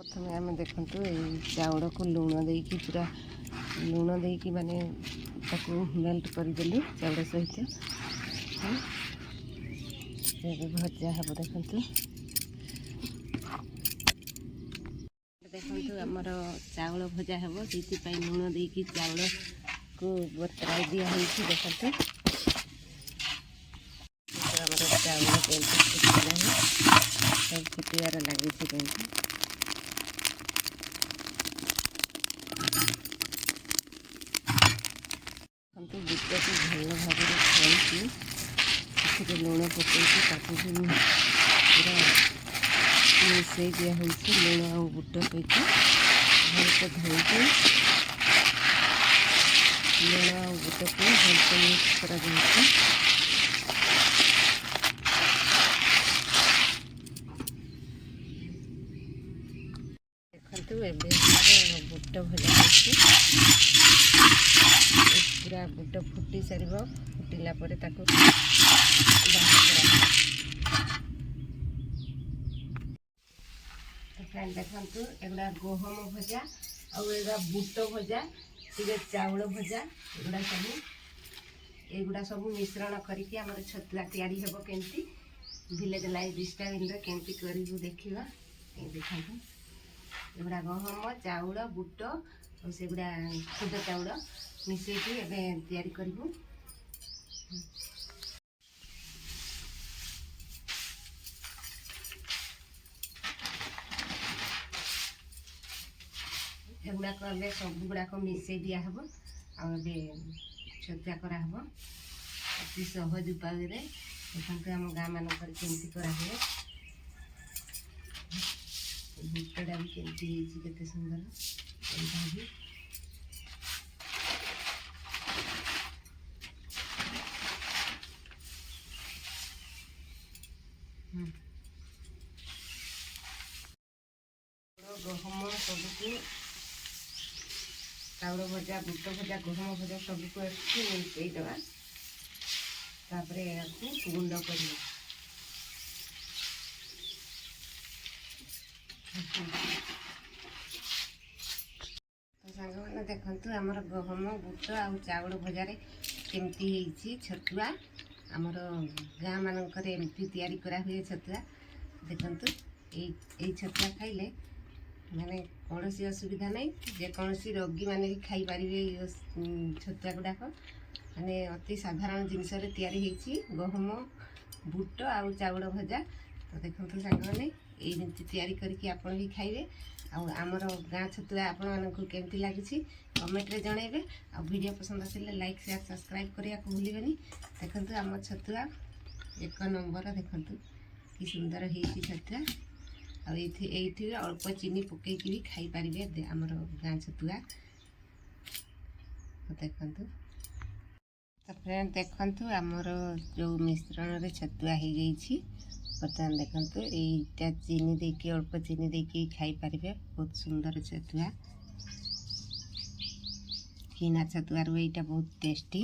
प्रथम आम देखु चाउल को लुण देकी पूरा लुण देकी माने मेल्ट करदेलु चाउल सहित भजा हम देखु देखु आमर चाउल भजा हम से लुण देकी चाउल को बतराई दिखाई देखते चाउल सब फुटार लगी बुट को भल भाव खाई लुण पकड़ पूरा मिसई दिखाई लुण आ बुट सहित भलसे धोई लुण आ बुट को भलसे मिक्स कर देखते बुट भजा पूरा बुट फुटी सार फुटिला देखु एगुड़ा गहम भजा आगुड़ा बुट भजा टे चाउल भजा एगुड़ा सब मिश्रण करके आम छतुआ तैयारी हम केमती विलेज लाइफ स्टाइल केमती करूँ देखा देखा एगुड़ा गहम चाउल बुट और से गुड़ा खुद चाउल मिसेकी एवं तैयारी करूँ एगुड़ाक सब गुड़ाक मिसई दिहब छतुआ कराहब अति सहज उपाय देखते आम गाँ मानक केमती कराहुए बुटटा भी केमती केते सुंदर गहम सबको चाउल भजा बुट भजा गहम भजा सबको मिसई देवा गुंड कर सांग मैंने देखु आमर गहम बुट आ चाउल भजार केमती छतुआ आमर गाँ मानक एमती तैयारी करा हुए छतुआ देखु ये छतुआ खाइले माने कौन सी असुविधा नहीं जेकोसी रोगी मैंने भी खाई पारे छतुआ गुड़ाक माने अति साधारण जिनस या गहम बुट आ चाउल भजा तो देखो सांग मैंने ये तैयारी करके आपण भी खाइबे आमर गाँ छतुआ आपण मानक केमती लगी कमेंट रे जनइबे आ वीडियो पसंद आसिले लाइक शेयर सब्सक्राइब करिया को भूलिबेनी देखंतु आम छतुआ एक नंबर देखंतु कि सुंदर होई छतुआ आ ये अल्प चीनी पकई भी खाई पारे आमर गाँ छतुआ देखंतु तो फ्रेंड देखंतु आमर जो मिश्रण रे छतुआ हो गई बर्तमान देखंतु एटा चीनी देकी अल्प चीनी देकी खाई पारे बहुत सुंदर छतुआ किना छतुआ रो एटा बहुत टेस्टी।